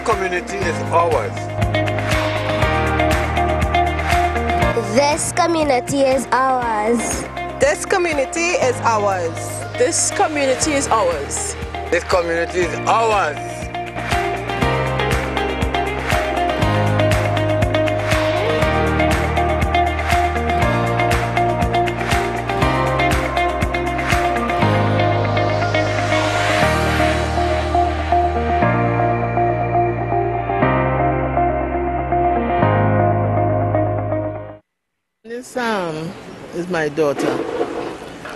community is ours. This community is ours. This community is ours. This community is ours. This community is ours. This is my daughter,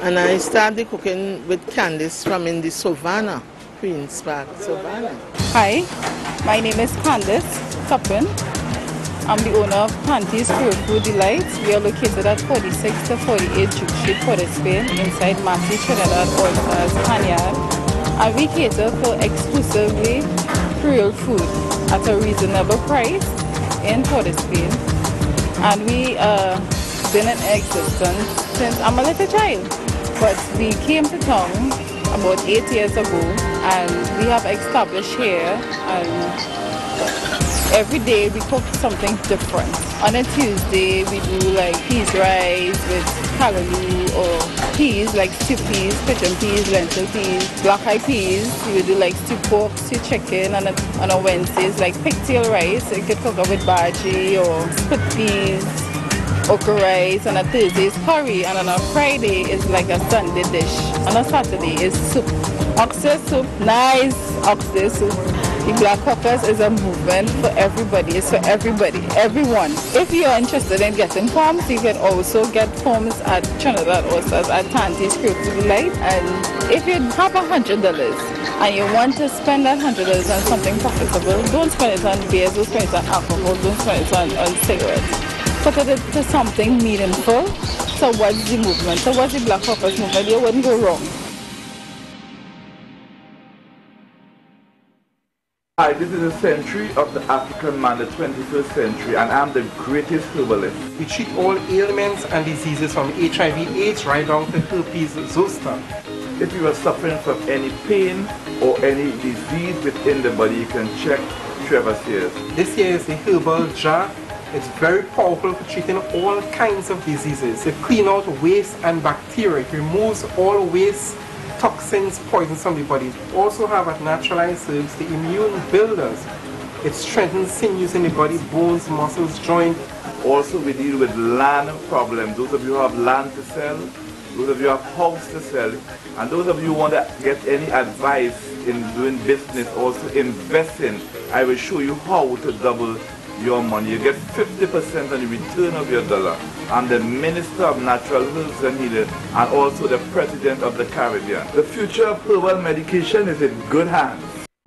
and I started cooking with Candice from in the Savannah, Queen's Park, Savannah. Hi, my name is Candice Tuppin. I'm the owner of Panties Creole Food Delights. We are located at 46 to 48 Duke Street, Port of Spain, inside Massey Trinidad Oysters Panyard. And we cater for exclusively Creole food at a reasonable price in Port of Spain. And we been in existence since I'm a little child, but we came to town about 8 years ago, and we have established here, and every day we cook something different. On a Tuesday we do like peas rice with callaloo, or peas like stew peas, pigeon peas, lentil peas, black eyed peas. We do like stew pork, stew chicken, and on a Wednesdays like pigtail rice. You could cook it with bhaji or split peas, okra rice. On a Thursday is curry, and on a Friday is like a Sunday dish. On a Saturday is soup, oxtail soup, nice oxtail soup. The Black Caucus is a movement for everybody. It's for everybody, everyone. If you are interested in getting forms, you can also get forms at Trinidad Oysters at Panties Creole Food Delight. And if you have $100 and you want to spend that $100 on something profitable, don't spend it on beers, don't spend it on alcohol, don't spend it on cigarettes. Put it to something meaningful towards the movement, towards the Black Caucus movement. You wouldn't go wrong. Hi, this is a century of the African man, the 21st century, and I'm the greatest herbalist. We treat all ailments and diseases from HIV/AIDS right down to herpes zoster. If you are suffering from any pain or any disease within the body, you can check Trevor Sears. This here is the herbal jar. It's very powerful for treating all kinds of diseases. It cleans out waste and bacteria. It removes all waste, toxins, poisons from the body. We also have at Naturalized Herbs the immune builders. It strengthens sinews in the body, bones, muscles, joints. Also, we deal with land problems. Those of you who have land to sell, those of you who have house to sell, and those of you who want to get any advice in doing business, also investing, I will show you how to double your money. You get 50% on the return of your dollar. I'm the Minister of Natural Herbs and Healing, and also the President of the Caribbean. The future of herbal medication is in good hands.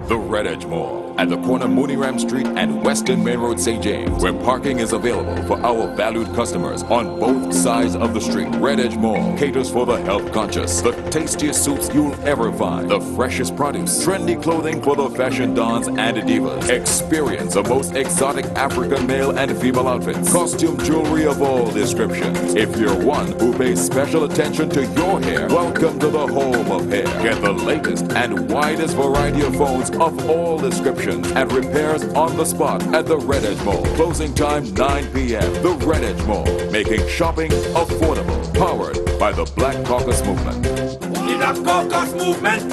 The Red Edge Mall at the corner Mooneyram Street and Western Main Road, St. James, where parking is available for our valued customers on both sides of the street. Red Edge Mall caters for the health conscious, the tastiest soups you'll ever find, the freshest produce, trendy clothing for the fashion dons and divas. Experience the most exotic African male and female outfits, costume jewelry of all descriptions. If you're one who pays special attention to your hair, welcome to the home of hair. Get the latest and widest variety of phones of all descriptions and repairs on the spot at the Red Edge Mall. Closing time 9 p.m. The Red Edge Mall, making shopping affordable. Powered by the Black Caucus Movement. The Black Caucus Movement,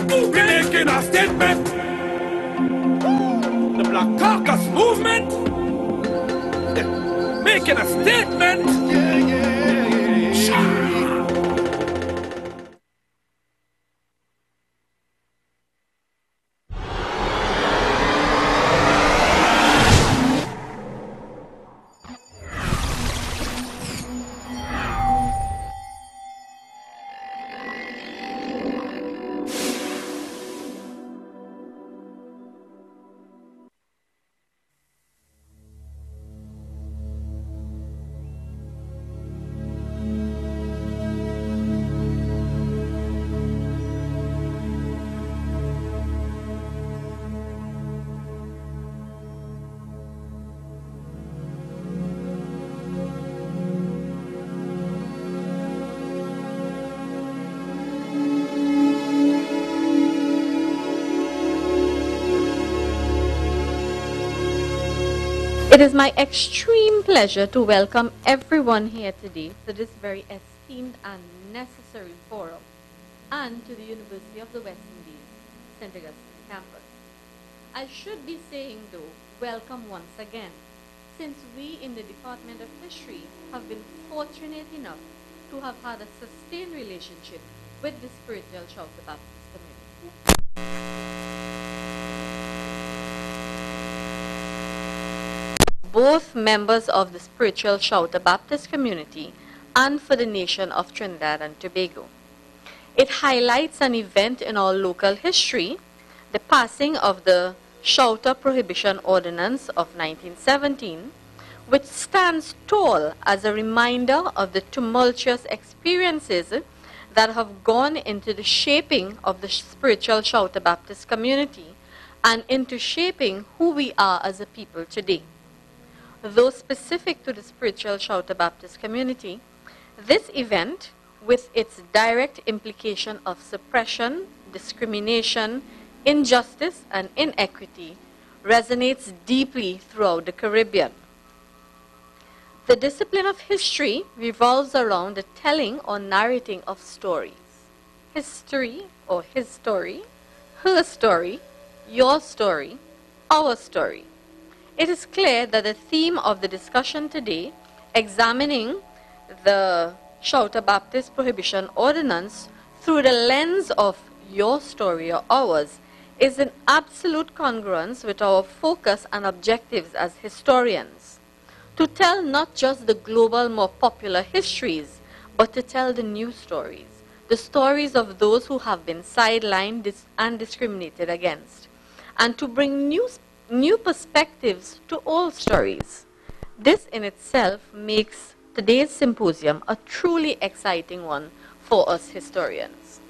making a statement. The Black Caucus Movement, making a statement. It is my extreme pleasure to welcome everyone here today to this very esteemed and necessary forum and to the University of the West Indies, St. Augustine campus. I should be saying though, welcome once again, since we in the Department of History have been fortunate enough to have had a sustained relationship with the Spiritual Shouter Baptist community. Both members of the Spiritual Shouter Baptist community and for the nation of Trinidad and Tobago. It highlights an event in our local history, the passing of the Shouter Prohibition Ordinance of 1917, which stands tall as a reminder of the tumultuous experiences that have gone into the shaping of the Spiritual Shouter Baptist community and into shaping who we are as a people today. Though specific to the Spiritual Shouter Baptist community, this event, with its direct implication of suppression, discrimination, injustice, and inequity, resonates deeply throughout the Caribbean. The discipline of history revolves around the telling or narrating of stories. History or his story, her story, your story, our story. It is clear that the theme of the discussion today, examining the Shouter Baptist Prohibition Ordinance through the lens of your story or ours, is in absolute congruence with our focus and objectives as historians. To tell not just the global, more popular histories, but to tell the new stories, the stories of those who have been sidelined and discriminated against, and to bring new perspectives to all stories. This in itself makes today's symposium a truly exciting one for us historians.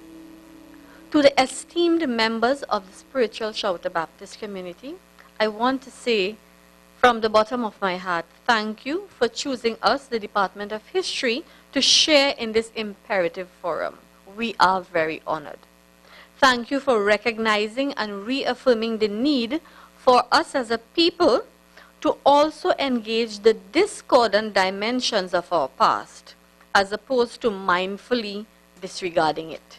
To the esteemed members of the Spiritual Shouter Baptist community, I want to say from the bottom of my heart, thank you for choosing us, the Department of History, to share in this imperative forum. We are very honored. Thank you for recognizing and reaffirming the need for us as a people to also engage the discordant dimensions of our past, as opposed to mindfully disregarding it.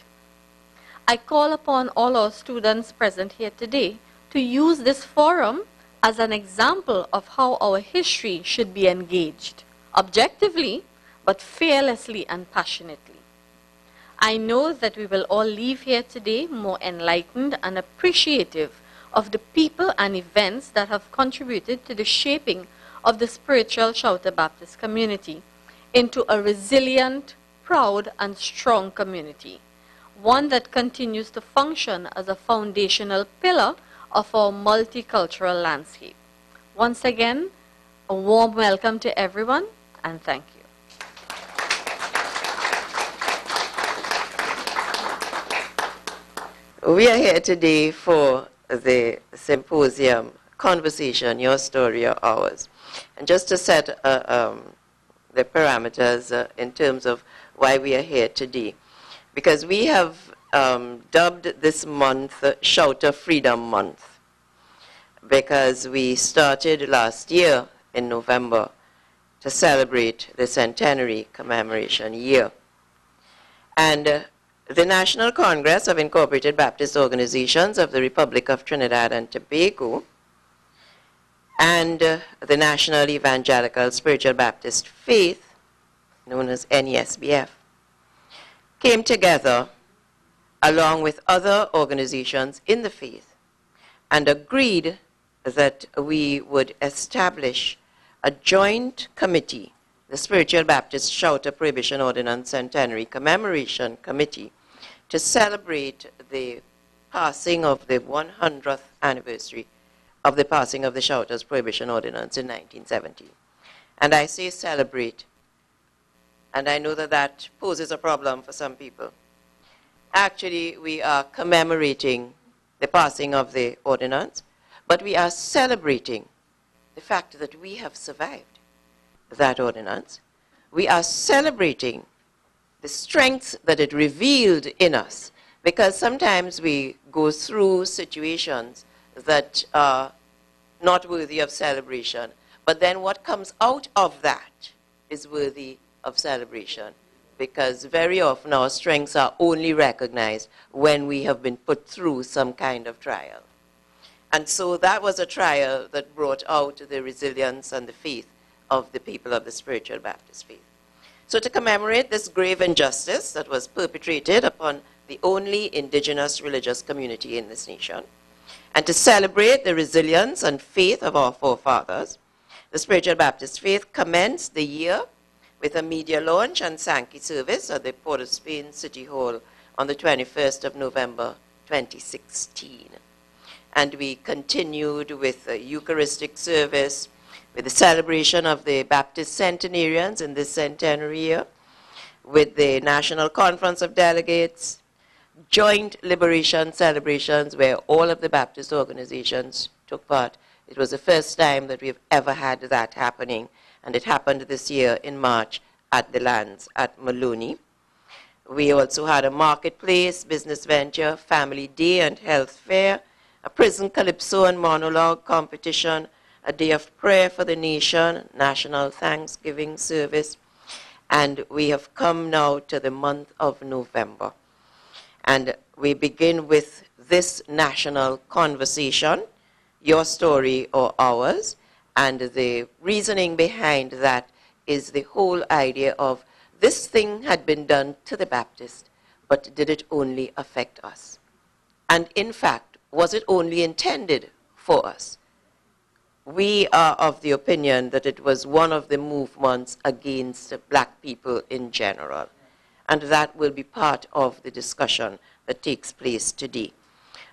I call upon all our students present here today to use this forum as an example of how our history should be engaged, objectively, but fearlessly and passionately. I know that we will all leave here today more enlightened and appreciative of the people and events that have contributed to the shaping of the Spiritual Shouter Baptist community into a resilient, proud, and strong community, one that continues to function as a foundational pillar of our multicultural landscape. Once again, a warm welcome to everyone, and thank you. We are here today for the symposium, Conversation, Your Story or Ours. And just to set the parameters in terms of why we are here today, because we have dubbed this month Shouter Freedom Month, because we started last year in November to celebrate the centenary commemoration year. And the National Congress of Incorporated Baptist Organizations of the Republic of Trinidad and Tobago and the National Evangelical Spiritual Baptist Faith, known as NESBF, came together along with other organizations in the faith and agreed that we would establish a joint committee, the Spiritual Baptist Shouter Prohibition Ordinance Centenary Commemoration Committee, to celebrate the passing of the 100th anniversary of the passing of the Shouters Prohibition Ordinance in 1970. And I say celebrate, and I know that that poses a problem for some people. Actually, we are commemorating the passing of the ordinance, but we are celebrating the fact that we have survived that ordinance. We are celebrating the strength that it revealed in us, because sometimes we go through situations that are not worthy of celebration, But then what comes out of that is worthy of celebration, because very often our strengths are only recognized when we have been put through some kind of trial. And so that was a trial that brought out the resilience and the faith of the people of the Spiritual Baptist faith. So to commemorate this grave injustice that was perpetrated upon the only indigenous religious community in this nation, and to celebrate the resilience and faith of our forefathers, the Spiritual Baptist faith commenced the year with a media launch and Sankey service at the Port of Spain City Hall on the 21st of November 2016. And we continued with a Eucharistic service, with the celebration of the Baptist centenarians in this centenary year, with the National Conference of Delegates, joint liberation celebrations where all of the Baptist organizations took part. It was the first time that we've ever had that happening, and it happened this year in March at the Lands at Maloney. We also had a marketplace, business venture, family day and health fair, a prison calypso and monologue competition, a day of prayer for the nation, national Thanksgiving service, and we have come now to the month of November. And we begin with this national conversation, your story or ours, and the reasoning behind that is the whole idea of this thing had been done to the Baptist, but did it only affect us? And in fact, was it only intended for us? We are of the opinion that it was one of the movements against black people in general, and that will be part of the discussion that takes place today.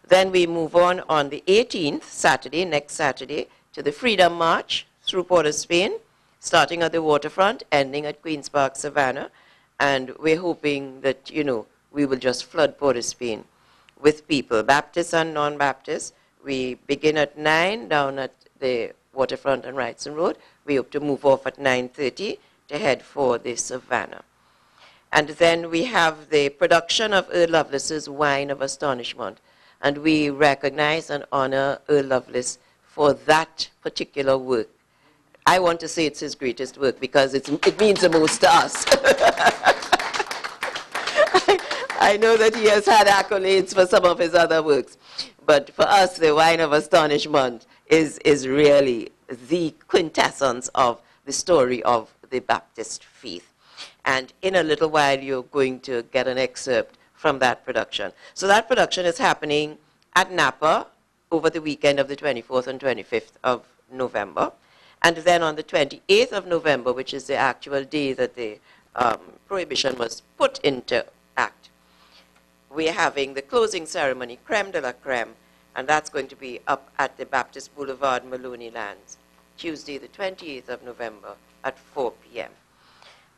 Then we move on the 18th, Saturday, next Saturday, to the Freedom March through Port of Spain, starting at the waterfront, ending at Queen's Park, Savannah. And we're hoping that, you know, we will just flood Port of Spain with people, Baptists and non-Baptists. We begin at 9 down at the waterfront and Wrightson Road. We hope to move off at 9:30 to head for the Savannah. And then we have the production of Earl Lovelace's Wine of Astonishment. And we recognize and honor Earl Lovelace for that particular work. I want to say it's his greatest work because it means the most to us. I know that he has had accolades for some of his other works, but for us, the Wine of Astonishment is really the quintessence of the story of the Baptist faith. And in a little while, you're going to get an excerpt from that production. So that production is happening at Napa over the weekend of the 24th and 25th of November. And then on the 28th of November, which is the actual day that the prohibition was put into act, we're having the closing ceremony, creme de la creme, and that's going to be up at the Baptist Boulevard, Maloney Lands, Tuesday the 28th of November at 4 p.m.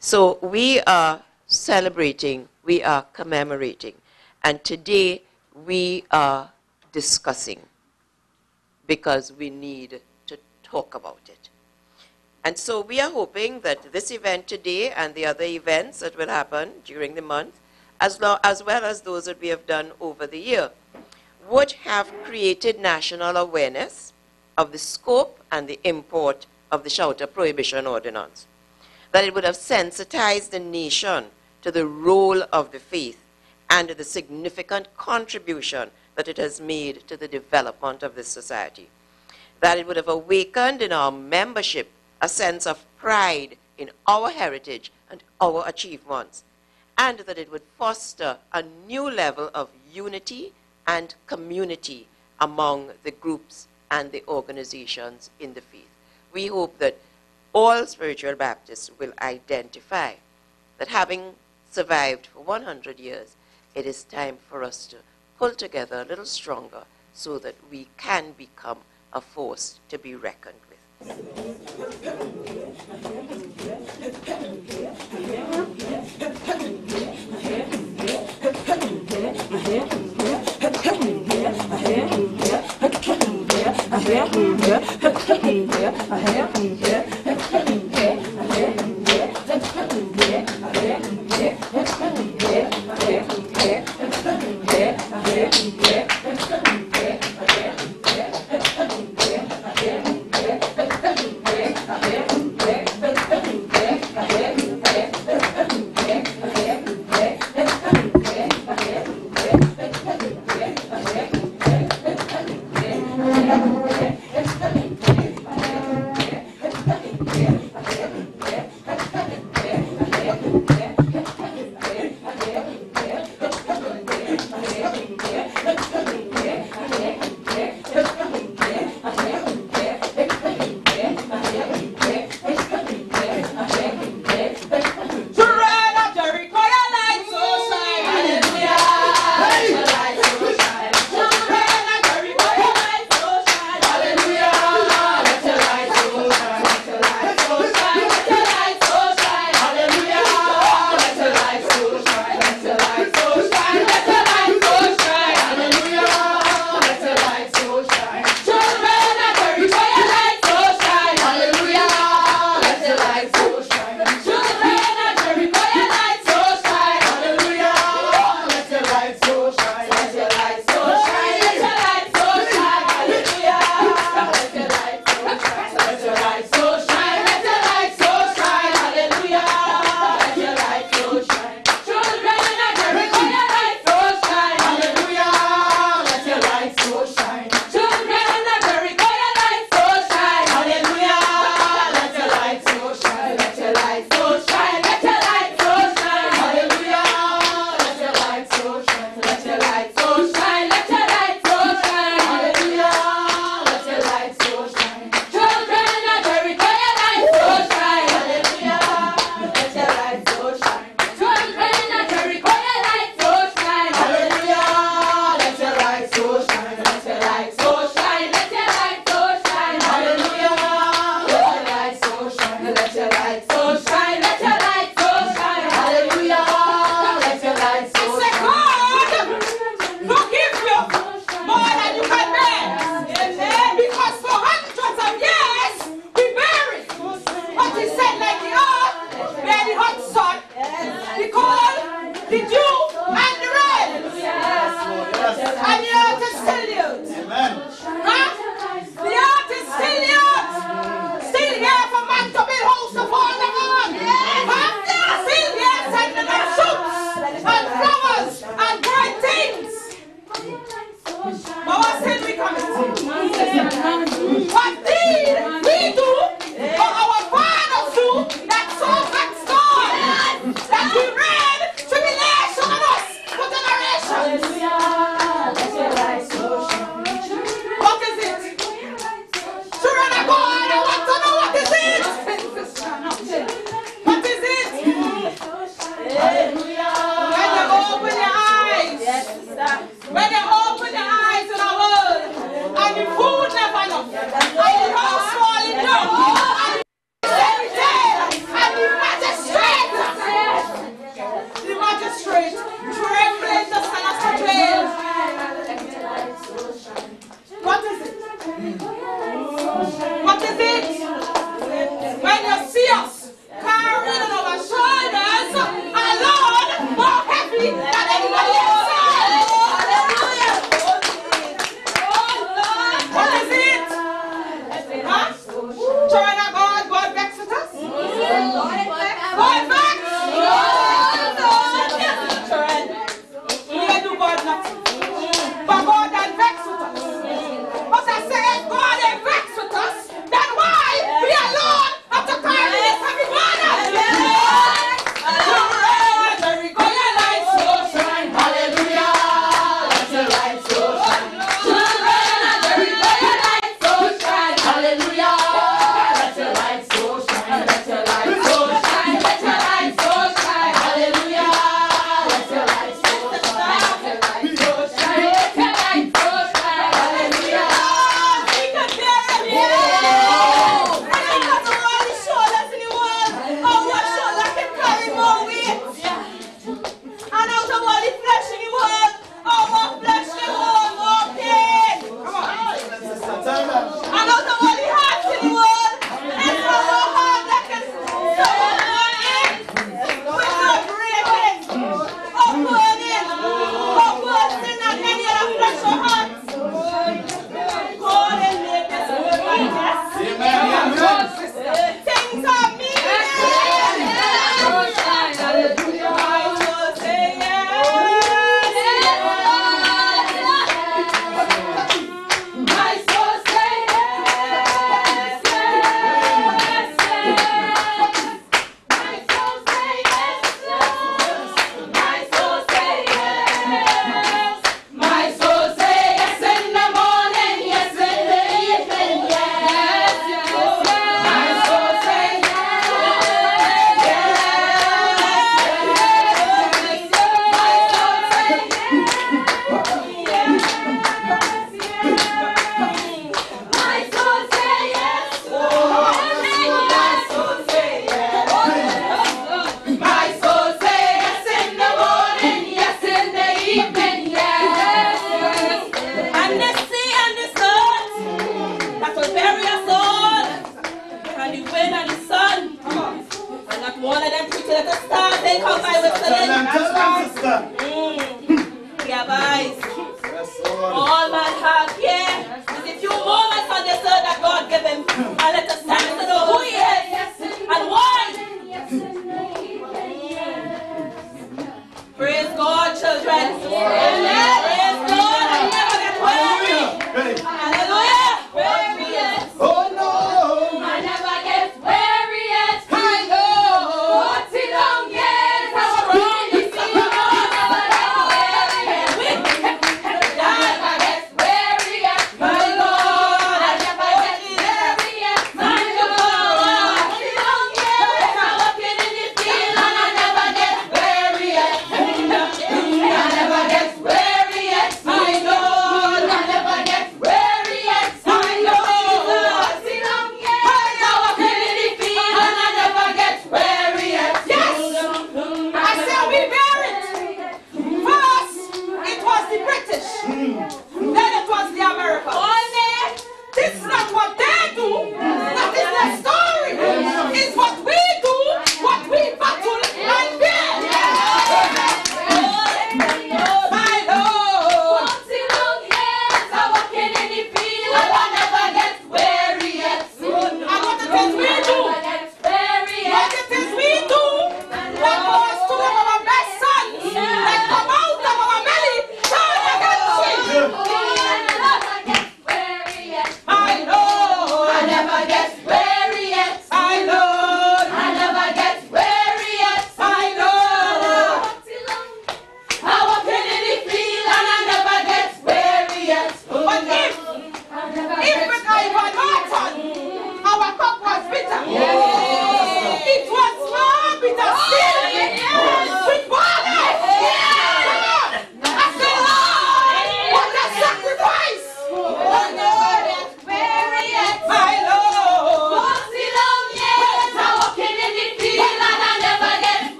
So we are celebrating, we are commemorating, and today we are discussing because we need to talk about it. And so we are hoping that this event today and the other events that will happen during the month, as well as those that we have done over the year, would have created national awareness of the scope and the import of the Shelter Prohibition Ordinance, that it would have sensitized the nation to the role of the faith and the significant contribution that it has made to the development of this society, that it would have awakened in our membership a sense of pride in our heritage and our achievements, and that it would foster a new level of unity and community among the groups and the organizations in the faith. We hope that all spiritual Baptists will identify that having survived for 100 years, it is time for us to pull together a little stronger so that we can become a force to be reckoned with. the dew and the rain. And the earth is still youth. Huh? The earth is still youth. Still here for man to build house upon the moon. Huh? Still here sending us fruits and flowers and great things. But what still we coming? What did we do for our fathers do that so vexed God that we read tribulation on us for generations? What is it? Children of God, I want to know what is it? What is it? When you open your eyes, when you open your eyes in our world, and the food never enough, and the house falling down, and the secretary, and the magistrate trembling to stand us to jail. What is it? What is it? When you see us carrying on our shoulders a load more heavy than anybody else. What is it? Huh? China, God vex with us? God vex? We do God nothing. But God that vex with us. But I say, if God ain't vex with us, then why we alone have to carry this heavy burden? Jericho, your light so shine. Hallelujah. Let your light so shine. Jericho, your light so shine. Hallelujah. Let your light so shine. Let your light so shine. Let your light so shine. Hallelujah. Let your light so shine. Let your light so shine. Let your light so shine. Hallelujah. We can bear it. And I got all the shoulders in the world. Oh, what shoulder can carry more weight? And out of all the flesh in the world, oh, what flesh can hold more pain? Come on. And out of all the hearts in the world, it's our heart that can someone in with no breaking, or burning, or bursting at any other flesh or heart. God has made this world like this. Things are meaningless. Hallelujah. I will say yes. My soul say yes, yes, yes. My soul say yes, my soul say yes. My soul say yes in the morning, yes in the evening, yes, yes. My soul say yes, yes, and the sea and the earth that will bury us all, and the wind and the sun, and not one of them pretty little stars they come by whistling. Yeah, boys. All man have here is a few moments on this earth that God gave him, and let us stand to know who he is and why. Praise God, children. Amen. Praise God. I never get weary. Hallelujah. Weary. Oh no. I never get weary. I know. What's it on yet? I'm running. I never get weary. I never get weary. My Lord. I never get weary. My Lord. What's it on yet? I'm walking in the field and I never get weary. I never get weary.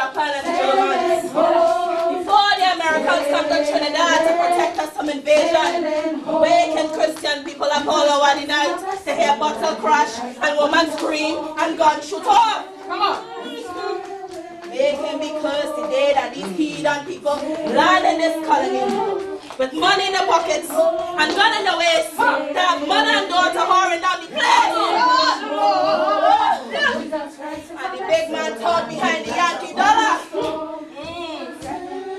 Japan and Germans. Before the Americans come to Trinidad to protect us from invasion, waking Christian people up all over the night to hear bottle crash and woman scream and gun shoot off. Come on. Making me curse the day that these heathen people land in this colony with money in the pockets and gun in the waist to have mother and daughter whoring down the place. And the big man taught behind the Yankee dollar.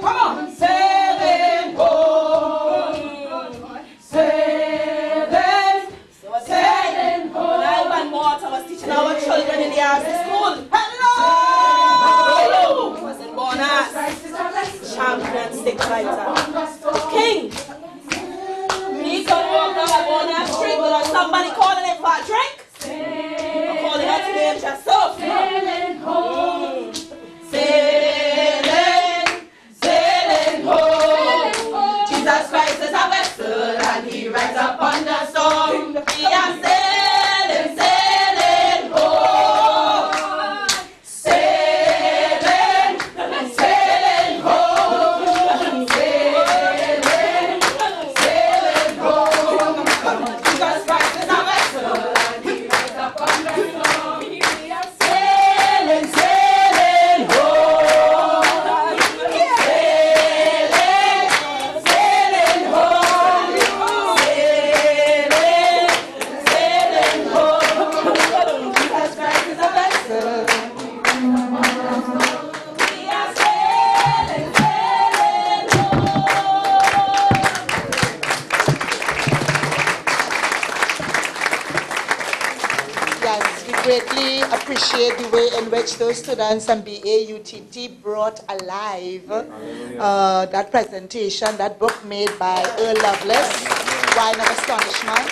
Come on. Sailing home. Sailing. Sailing home. When I went Malta, I was teaching our children in the RC school. Hello! Wasn't born as champion stick fighter. King. He could walk down a born ass street without somebody calling him for a drink. Or calling out to name just so. Sailing home. Sailing. Sailing home. Jesus Christ is a vessel and he rides upon the storm. We are sailing, sailing home. Sailing, sailing home. Sailing, sailing home. Jesus Christ is a vessel and he rides upon the storm. We are sailing, sailing home. Yes, we greatly appreciate the way in which those students and BAUTT brought alive that presentation, that book made by Earl Lovelace, Wine of Astonishment.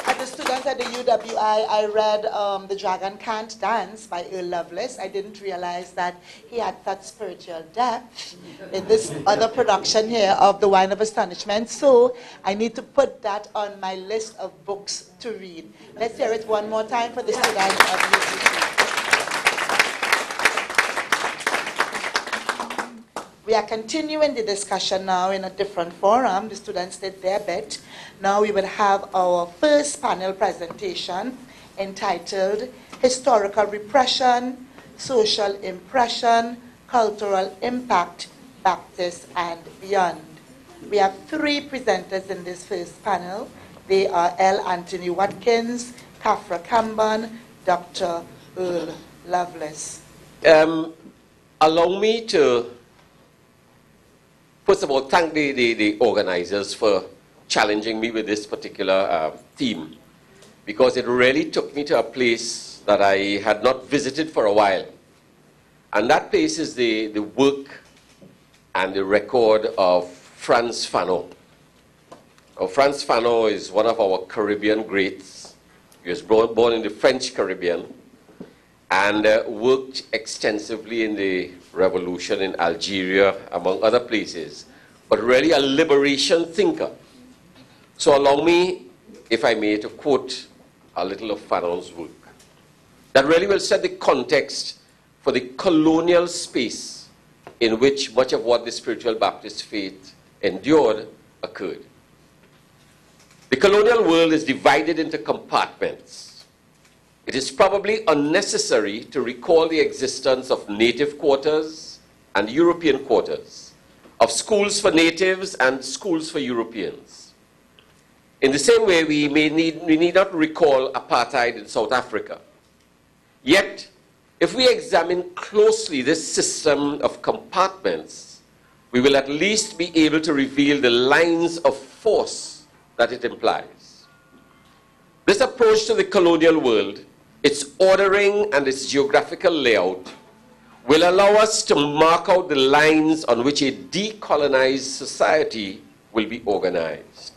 As a student at the UWI, I read The Dragon Can't Dance by Earl Lovelace. I didn't realize that he had such spiritual depth in this other production here of The Wine of Astonishment. So I need to put that on my list of books to read. Let's hear it one more time for the students of UWI. We are continuing the discussion now in a different forum. The students did their bit. Now we will have our first panel presentation entitled Historical Repression, Social Impression, Cultural Impact, Baptist and Beyond. We have three presenters in this first panel. They are L. Anthony Watkins, Kafra Kamban, Dr. Earl Lovelace. Allow me to first of all, thank the organizers for challenging me with this particular theme, because it really took me to a place that I had not visited for a while. And that place is the work and the record of Frantz Fanon. Now, Frantz Fanon is one of our Caribbean greats. He was born in the French Caribbean and worked extensively in the revolution in Algeria, among other places, but really a liberation thinker. So allow me, if I may, to quote a little of Fanon's work that really will set the context for the colonial space in which much of what the spiritual Baptist faith endured occurred. The colonial world is divided into compartments. It is probably unnecessary to recall the existence of native quarters and European quarters, of schools for natives and schools for Europeans. In the same way, we need not recall apartheid in South Africa. Yet, if we examine closely this system of compartments, we will at least be able to reveal the lines of force that it implies. This approach to the colonial world, its ordering and its geographical layout, will allow us to mark out the lines on which a decolonized society will be organized.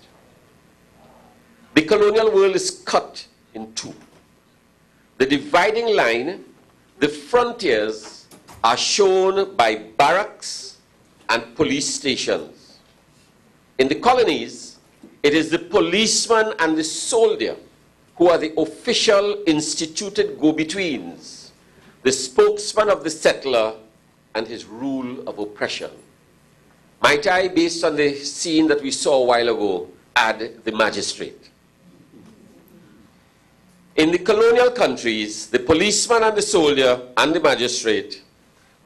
The colonial world is cut in two. The dividing line, the frontiers, are shown by barracks and police stations. In the colonies, it is the policeman and the soldier who are the official instituted go-betweens the spokesman of the settler and his rule of oppression. Might I, based on the scene that we saw a while ago, add the magistrate? In the colonial countries, the policeman and the soldier and the magistrate,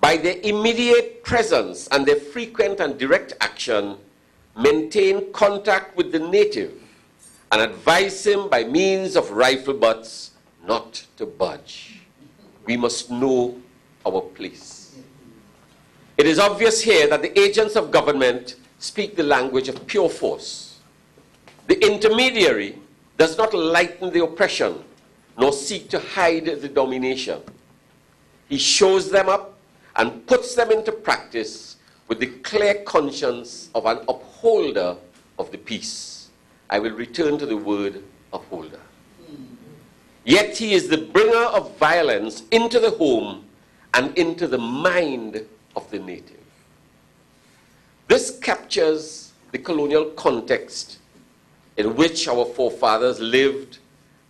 by their immediate presence and their frequent and direct action, maintain contact with the native and advise him by means of rifle butts not to budge. We must know our place. It is obvious here that the agents of government speak the language of pure force. The intermediary does not lighten the oppression nor seek to hide the domination. He shows them up and puts them into practice with the clear conscience of an upholder of the peace. I will return to the word upholder. Yet he is the bringer of violence into the home and into the mind of the native. This captures the colonial context in which our forefathers lived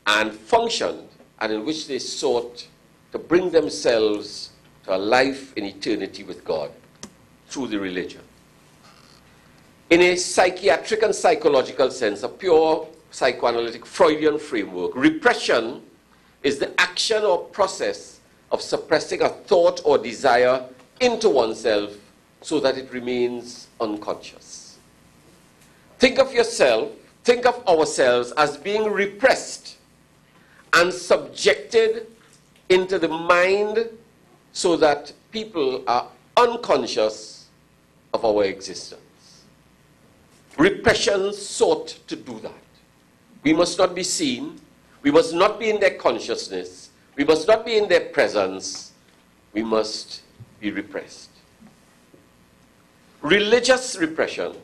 and functioned, and in which they sought to bring themselves to a life in eternity with God through the religion. In a psychiatric and psychological sense, a pure psychoanalytic Freudian framework, repression is the action or process of suppressing a thought or desire into oneself so that it remains unconscious. Think of yourself, think of ourselves as being repressed and subjected into the mind so that people are unconscious of our existence. Repression sought to do that. We must not be seen. We must not be in their consciousness. We must not be in their presence. We must be repressed. Religious repression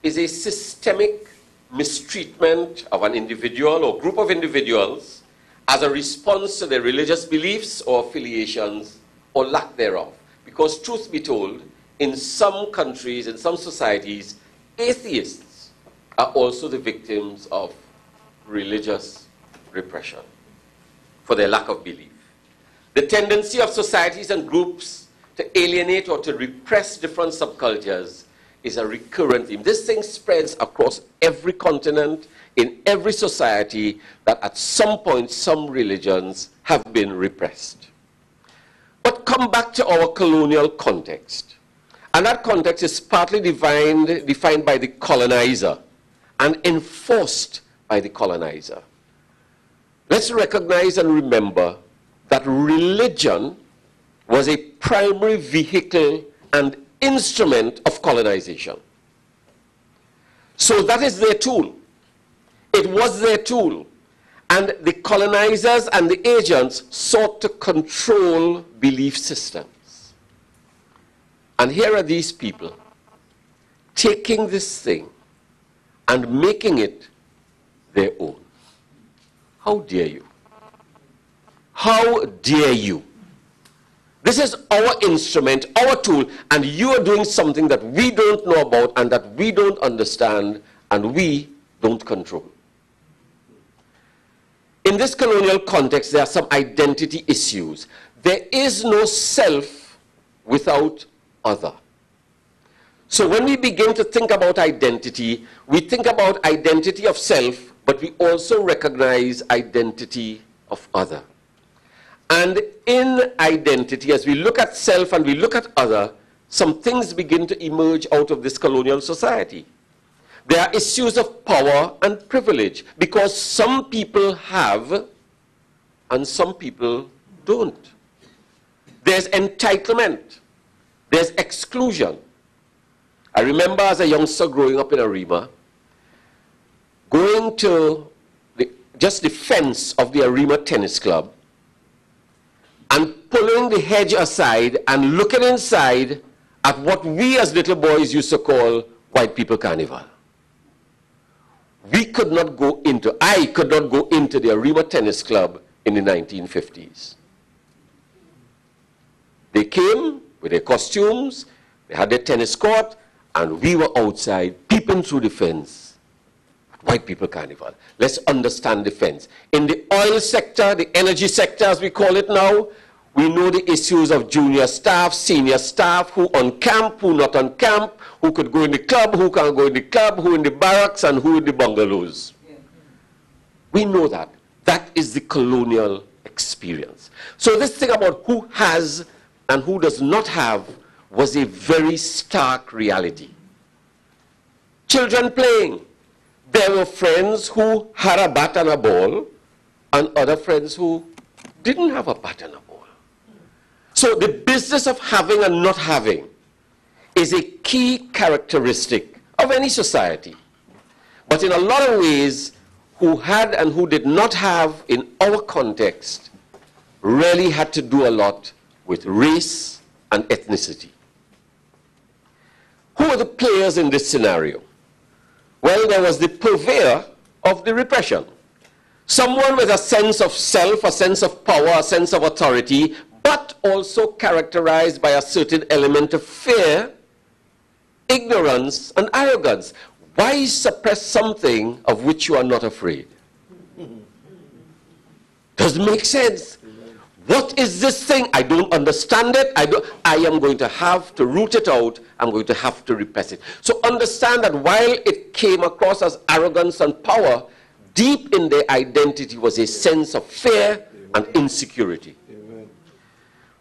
is a systemic mistreatment of an individual or group of individuals as a response to their religious beliefs or affiliations or lack thereof. Because truth be told, in some countries, in some societies, atheists are also the victims of religious repression for their lack of belief. The tendency of societies and groups to alienate or to repress different subcultures is a recurrent theme. This thing spreads across every continent, in every society, that at some point some religions have been repressed. But come back to our colonial context. And that context is partly defined by the colonizer and enforced by the colonizer. Let's recognize and remember that religion was a primary vehicle and instrument of colonization. So that is their tool. It was their tool. And the colonizers and the agents sought to control belief systems. And here are these people taking this thing and making it their own. How dare you? How dare you? This is our instrument, our tool, and you are doing something that we don't know about and that we don't understand and we don't control. In this colonial context, there are some identity issues. There is no self without other. So when we begin to think about identity, we think about identity of self, but we also recognize identity of other. And in identity, as we look at self and we look at other, some things begin to emerge out of this colonial society. There are issues of power and privilege, because some people have and some people don't. There's entitlement. There's exclusion. I remember as a youngster growing up in Arima, going to just the fence of the Arima Tennis Club and pulling the hedge aside and looking inside at what we as little boys used to call White People Carnival. I could not go into the Arima Tennis Club in the 1950s. They came with their costumes, they had their tennis court, and we were outside peeping through the fence. White People Carnival. Let's understand the fence. In the oil sector, the energy sector as we call it now, We know the issues of junior staff, senior staff, who on camp, who not on camp, who could go in the club, who can't go in the club, who in the barracks, and who in the bungalows. We know that. That is the colonial experience. So this thing about who has and who does not have was a very stark reality. Children playing. There were friends who had a bat and a ball, and other friends who didn't have a bat and a ball. So the business of having and not having is a key characteristic of any society. But in a lot of ways, who had and who did not have in our context really had to do a lot with race and ethnicity. Who are the players in this scenario? Well, there was the purveyor of the repression. Someone with a sense of self, a sense of power, a sense of authority, but also characterized by a certain element of fear, ignorance, and arrogance. Why suppress something of which you are not afraid? Doesn't make sense. What is this thing? I don't understand it. I am going to have to root it out. I'm going to have to repress it. So understand that while it came across as arrogance and power, deep in their identity was a sense of fear and insecurity.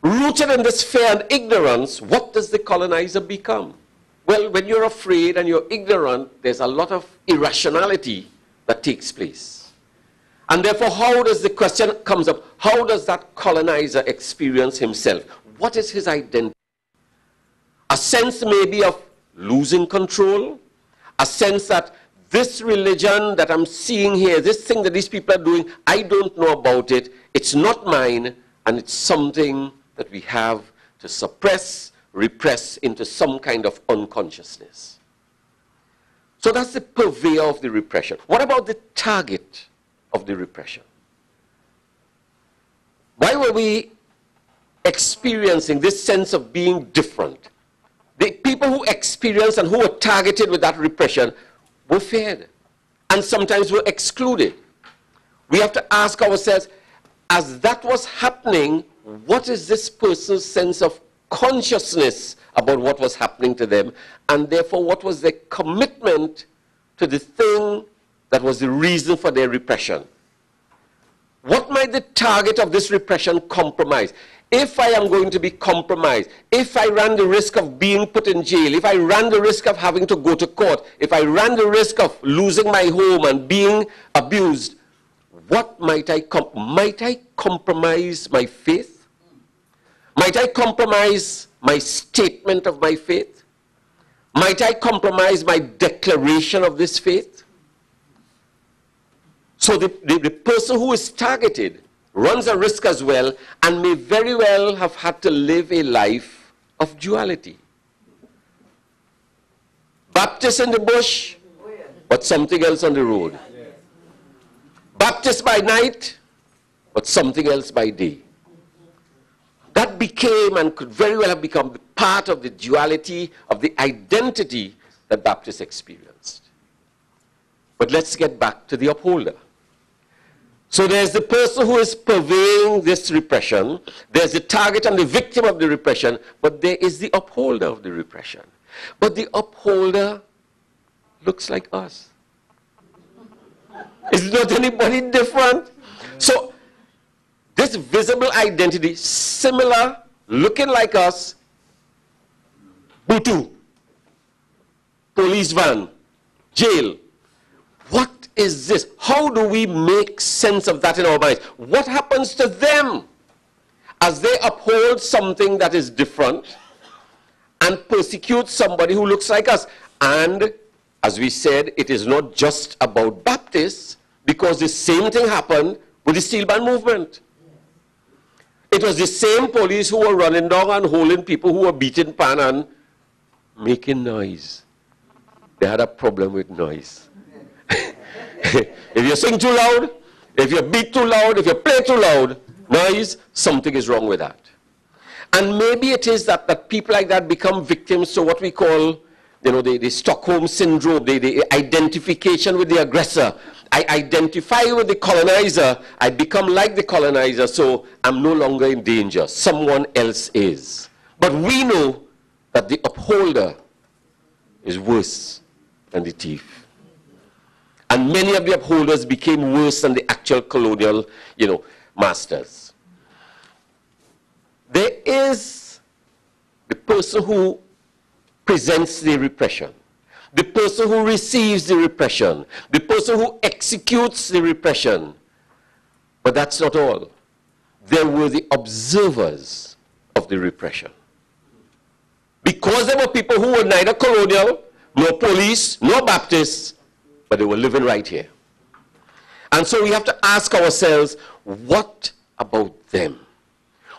Rooted in this fear and ignorance, what does the colonizer become? Well, when you're afraid and you're ignorant, there's a lot of irrationality that takes place. And therefore, how does the question comes up, how does that colonizer experience himself? What is his identity? A sense maybe of losing control, a sense that this religion that I'm seeing here, this thing that these people are doing, I don't know about it, it's not mine, and it's something that we have to suppress, repress into some kind of unconsciousness. So that's the purveyor of the repression. What about the target of the repression? Why were we experiencing this sense of being different? The people who experienced and who were targeted with that repression were feared and sometimes were excluded. We have to ask ourselves, as that was happening, what is this person's sense of consciousness about what was happening to them, and therefore what was their commitment to the thing that was the reason for their repression? What might the target of this repression compromise? If I am going to be compromised, if I ran the risk of being put in jail, if I ran the risk of having to go to court, if I ran the risk of losing my home and being abused, what might I compromise my faith? Might I compromise my statement of my faith? Might I compromise my declaration of this faith? So the person who is targeted runs a risk as well, and may very well have had to live a life of duality. Baptist in the bush, but something else on the road. Baptist by night, but something else by day. That became and could very well have become part of the duality of the identity that Baptists experienced. But let's get back to the upholder. So there's the person who is purveying this repression, there's the target and the victim of the repression, but there is the upholder of the repression. But the upholder looks like us. Is not anybody different? So this visible identity, similar, looking like us, Butu, police van, jail. What is this? How do we make sense of that in our minds? What happens to them as they uphold something that is different and persecute somebody who looks like us? And as we said, it is not just about Baptists, because the same thing happened with the Steel Band movement. It was the same police who were running down and holding people who were beating pan and making noise. They had a problem with noise. If you sing too loud, if you beat too loud, if you play too loud, noise, something is wrong with that. And maybe it is that people like that become victims to what we call, the Stockholm syndrome, the identification with the aggressor. I identify with the colonizer, I become like the colonizer, so I'm no longer in danger. Someone else is. But we know that the upholder is worse than the thief. And many of the upholders became worse than the actual colonial, masters. There is the person who presents the repression, the person who receives the repression, the person who executes the repression. But that's not all. There were the observers of the repression. Because there were people who were neither colonial, nor police, nor Baptists, but they were living right here. And so we have to ask ourselves, what about them?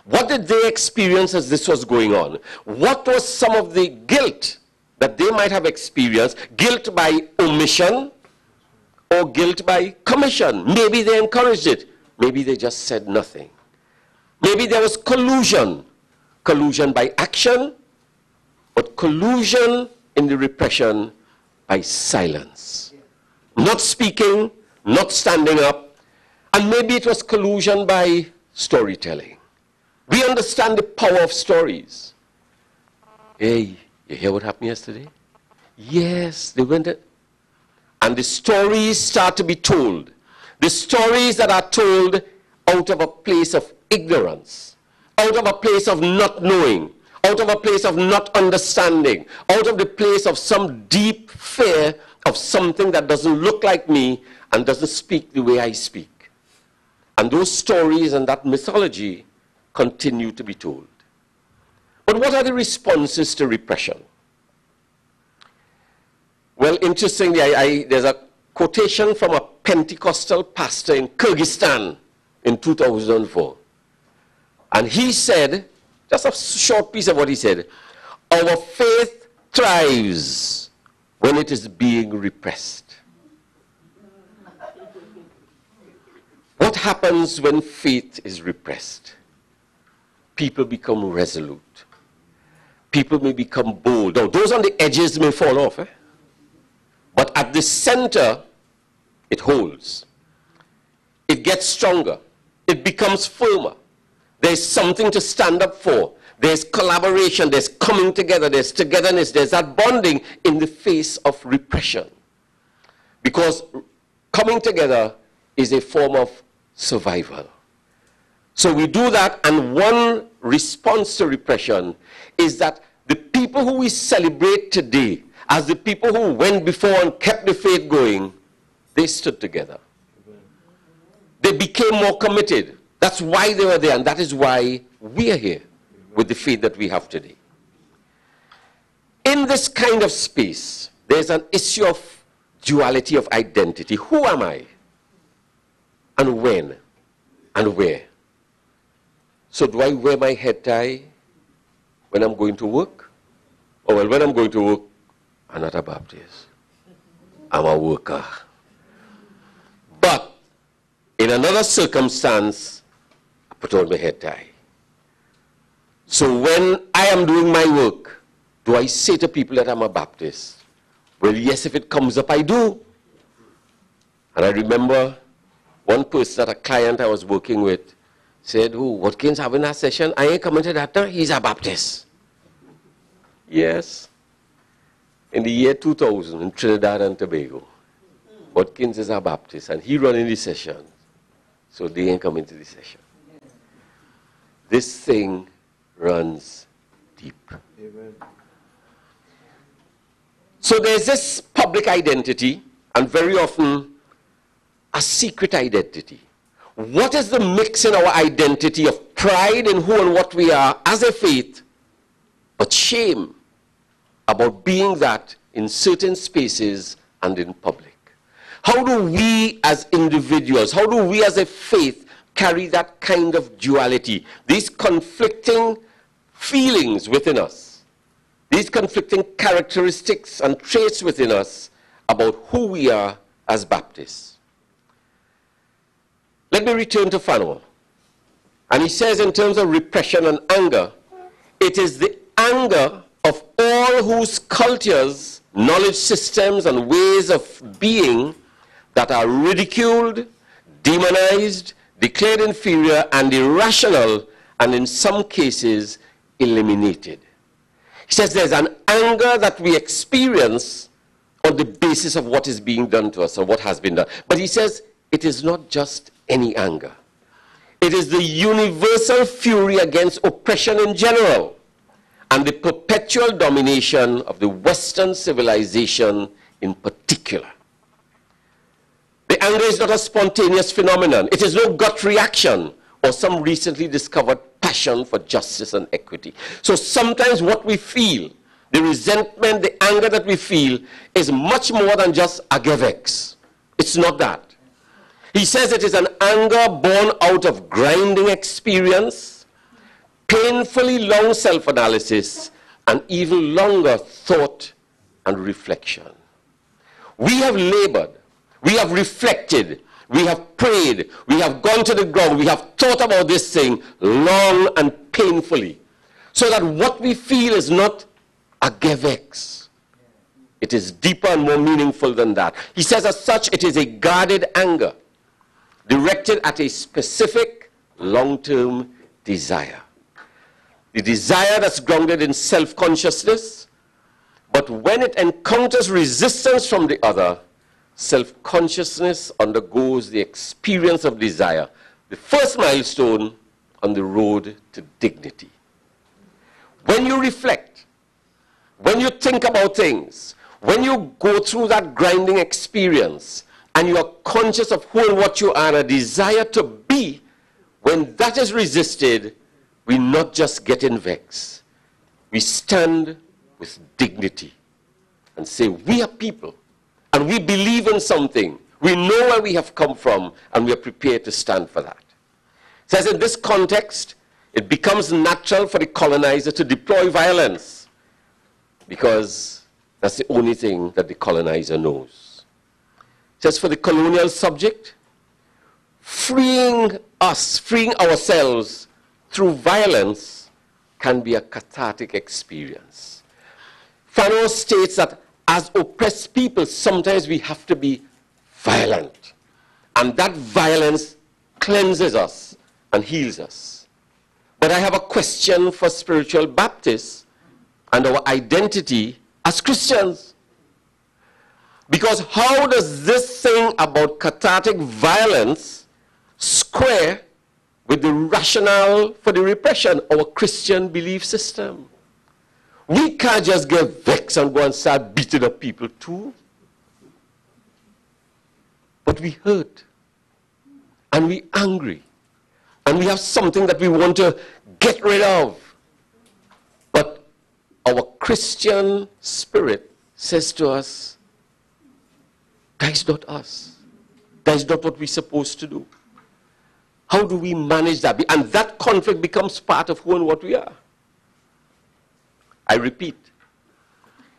What did they experience as this was going on? What was some of the guilt that they might have experienced? Guilt by omission or guilt by commission? Maybe they encouraged it. Maybe they just said nothing. Maybe there was collusion. Collusion by action, but collusion in the repression by silence. Not speaking, not standing up, and maybe it was collusion by storytelling. We understand the power of stories. Hey, you hear what happened yesterday? Yes, they went, and the stories start to be told. The stories that are told out of a place of ignorance, out of a place of not knowing, out of a place of not understanding, out of the place of some deep fear of something that doesn't look like me and doesn't speak the way I speak. And those stories and that mythology continue to be told. But what are the responses to repression? Well, interestingly, there's a quotation from a Pentecostal pastor in Kyrgyzstan in 2004. And he said, just a short piece of what he said, our faith thrives when it is being repressed. What happens when faith is repressed? People become resolute. People may become bold. Now, those on the edges may fall off, but at the center, it holds. It gets stronger. It becomes firmer. There's something to stand up for. There's collaboration, there's coming together, there's togetherness, there's that bonding in the face of repression. Because coming together is a form of survival. So we do that, and one response to repression is that the people who we celebrate today as the people who went before and kept the faith going, they stood together. They became more committed. That's why they were there, and that is why we are here with the faith that we have today. In this kind of space, there's an issue of duality of identity. Who am I? And when? And where? So do I wear my head tie when I'm going to work? Oh, well, when I'm going to work, I'm not a Baptist. I'm a worker. But in another circumstance, I put on my head tie. So when I am doing my work, do I say to people that I'm a Baptist? Well, yes, if it comes up, I do. And I remember one person, that a client I was working with, said, oh, Watkins having a session, I ain't coming to that now, he's a Baptist. Yes. In the year 2000, in Trinidad and Tobago, Watkins is a Baptist, and he running the session. So they ain't coming to the session. This thing runs deep. Amen. So there's this public identity, and very often a secret identity. What is the mix in our identity of pride in who and what we are as a faith, but shame about being that in certain spaces and in public? How do we as individuals, how do we as a faith carry that kind of duality, these conflicting feelings within us, these conflicting characteristics and traits within us about who we are as Baptists? Let me return to Fanuel. And he says in terms of repression and anger, it is the anger of all whose cultures, knowledge systems, and ways of being that are ridiculed, demonized, declared inferior and irrational, and in some cases eliminated. He says there's an anger that we experience on the basis of what is being done to us or what has been done. But he says it is not just any anger. It is the universal fury against oppression in general and the perpetual domination of the Western civilization in particular. The anger is not a spontaneous phenomenon. It is no gut reaction or some recently discovered passion for justice and equity. So sometimes what we feel, the resentment, the anger that we feel, is much more than just agevex. It's not that. He says it is an anger born out of grinding experience, painfully long self-analysis, and even longer thought and reflection. We have labored, we have reflected, we have prayed, we have gone to the ground, we have thought about this thing long and painfully, so that what we feel is not agevex. It is deeper and more meaningful than that. He says as such, it is a guarded anger, directed at a specific long-term desire. The desire that's grounded in self-consciousness, but when it encounters resistance from the other, self-consciousness undergoes the experience of desire, the first milestone on the road to dignity. When you reflect, when you think about things, when you go through that grinding experience, and you are conscious of who and what you are and a desire to be, when that is resisted, we not just get vexed. We stand with dignity and say, we are people, and we believe in something. We know where we have come from, and we are prepared to stand for that. It says in this context, it becomes natural for the colonizer to deploy violence because that's the only thing that the colonizer knows. It says for the colonial subject, freeing us, freeing ourselves through violence can be a cathartic experience. Fanon states that as oppressed people, sometimes we have to be violent. And that violence cleanses us and heals us. But I have a question for spiritual Baptists and our identity as Christians. Because how does this thing about cathartic violence square with the rationale for the repression, our Christian belief system? We can't just get vexed and go and start beating up people too. But we hurt, and we angry, and we have something that we want to get rid of. But our Christian spirit says to us, that is not us. That is not what we're supposed to do. How do we manage that? And that conflict becomes part of who and what we are. I repeat,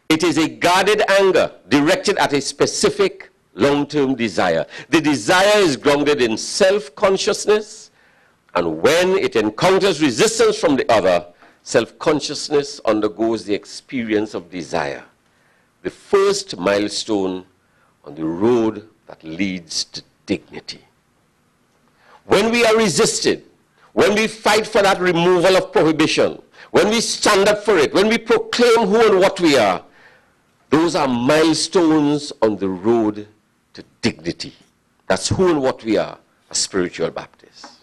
it is a guarded anger directed at a specific long-term desire. The desire is grounded in self-consciousness, and when it encounters resistance from the other, self-consciousness undergoes the experience of desire, the first milestone on the road that leads to dignity. When we are resisted, when we fight for that removal of prohibition, when we stand up for it, when we proclaim who and what we are, those are milestones on the road to dignity. That's who and what we are as spiritual Baptists.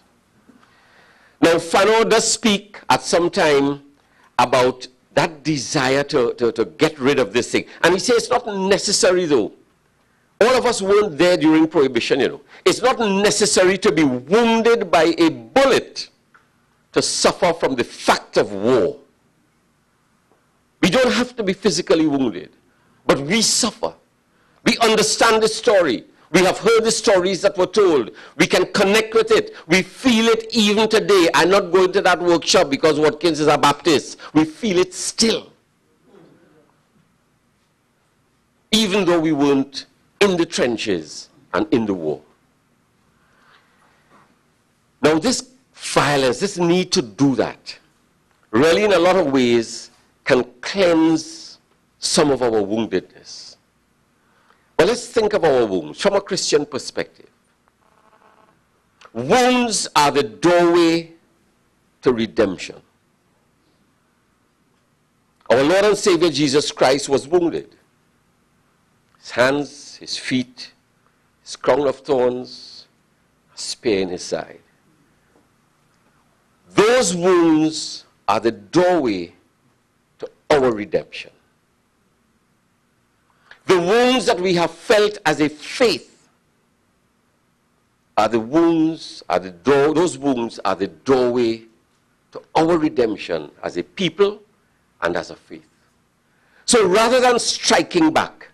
Now, Fanon does speak at some time about that desire to get rid of this thing. And he says it's not necessary, though. All of us weren't there during Prohibition, you know. It's not necessary to be wounded by a bullet to suffer from the fact of war. We don't have to be physically wounded, but we suffer. We understand the story. We have heard the stories that were told. We can connect with it. We feel it even today. I'm not going to that workshop because Watkins is a Baptist. We feel it still. Even though we weren't in the trenches and in the war. Now this violence, this need to do that, really in a lot of ways can cleanse some of our woundedness. But let's think of our wounds from a Christian perspective. Wounds are the doorway to redemption. Our Lord and Savior Jesus Christ was wounded. His hands, his feet, his crown of thorns, a spear in his side. Those wounds are the doorway to our redemption. The wounds that we have felt as a faith are the wounds, those wounds are the doorway to our redemption as a people and as a faith. So rather than striking back,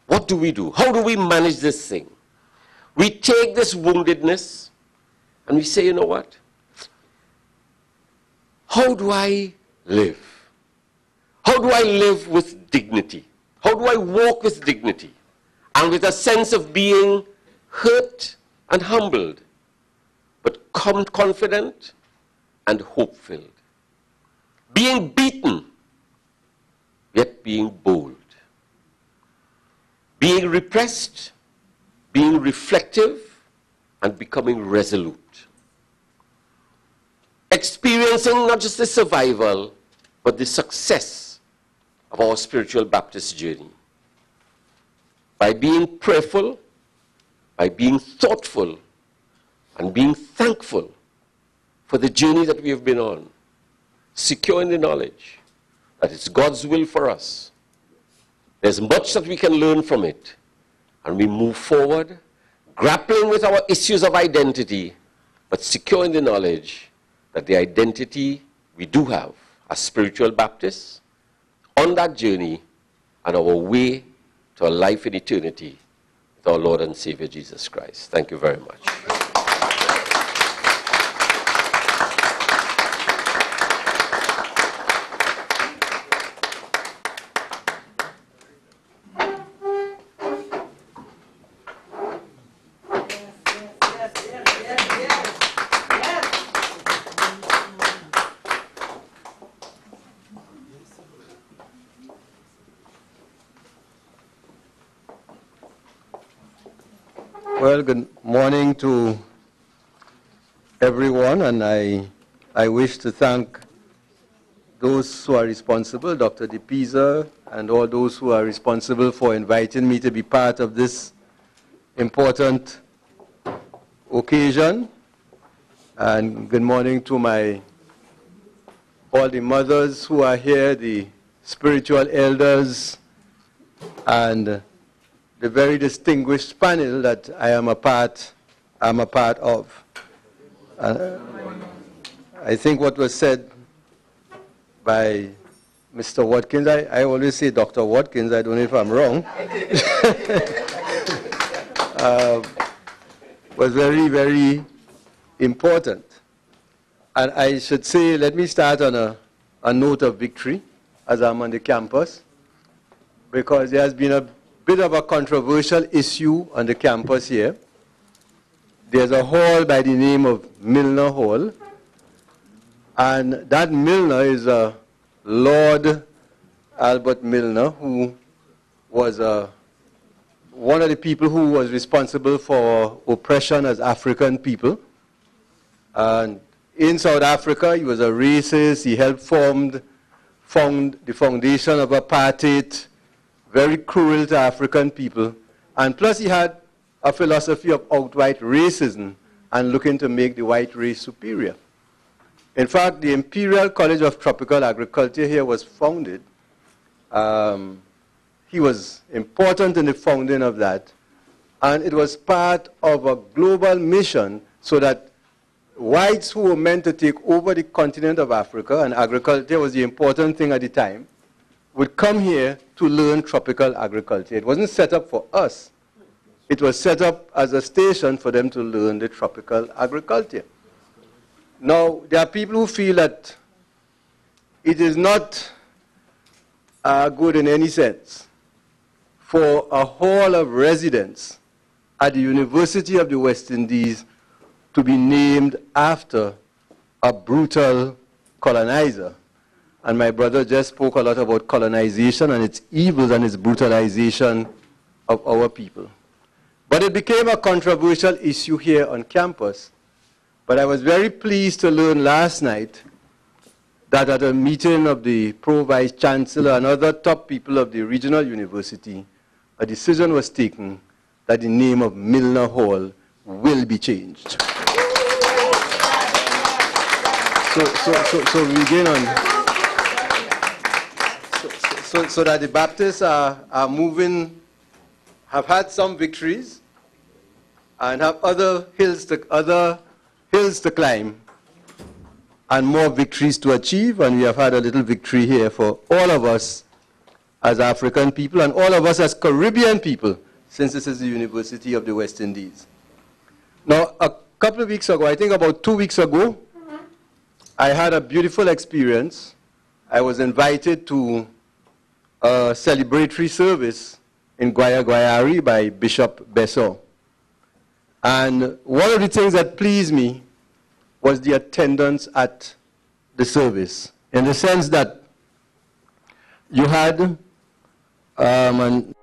what do? How do we manage this thing? We take this woundedness and we say, you know what? How do I live? How do I live with dignity? How do I walk with dignity and with a sense of being hurt and humbled, but confident and hope-filled? Being beaten, yet being bold. Being repressed, being reflective, and becoming resolute. Experiencing not just the survival, but the success of our spiritual Baptist journey. By being prayerful, by being thoughtful, and being thankful for the journey that we have been on, secure in the knowledge that it's God's will for us. There's much that we can learn from it, and we move forward, grappling with our issues of identity, but secure in the knowledge that the identity we do have as spiritual Baptists on that journey and our way to a life in eternity with our Lord and Savior Jesus Christ. Thank you very much. Well, good morning to everyone, and I wish to thank those who are responsible, Dr. DePisa, and all those who are responsible for inviting me to be part of this important occasion. And good morning to all the mothers who are here, the spiritual elders, and the very distinguished panel that I am a part of. I think what was said by Mr. Watkins, I always say Dr. Watkins, I don't know if I'm wrong, was very, very important. And I should say, let me start on a note of victory as I'm on the campus, because there has been a bit of a controversial issue on the campus here. There's a hall by the name of Milner Hall, and that Milner is Lord Albert Milner, who was one of the people who was responsible for oppression as African people. And in South Africa, he was a racist. He helped found the foundation of apartheid, very cruel to African people. And plus he had a philosophy of outright racism and looking to make the white race superior. In fact, the Imperial College of Tropical Agriculture here was founded. He was important in the founding of that. And it was part of a global mission so that whites who were meant to take over the continent of Africa, and agriculture was the important thing at the time, would come here to learn tropical agriculture. It wasn't set up for us. It was set up as a station for them to learn the tropical agriculture. Now, there are people who feel that it is not good in any sense for a hall of residence at the University of the West Indies to be named after a brutal colonizer. And my brother just spoke a lot about colonization and its evils and its brutalization of our people. But it became a controversial issue here on campus. But I was very pleased to learn last night that at a meeting of the Pro-Vice Chancellor and other top people of the regional university, a decision was taken that the name of Milner Hall will be changed. So we begin on. So that the Baptists are moving, have had some victories, and have other hills to climb, and more victories to achieve, and we have had a little victory here for all of us as African people and all of us as Caribbean people, since this is the University of the West Indies. Now, a couple of weeks ago, I think about 2 weeks ago, I had a beautiful experience. I was invited to a celebratory service in Guayari by Bishop Besso. And one of the things that pleased me was the attendance at the service, in the sense that you had, and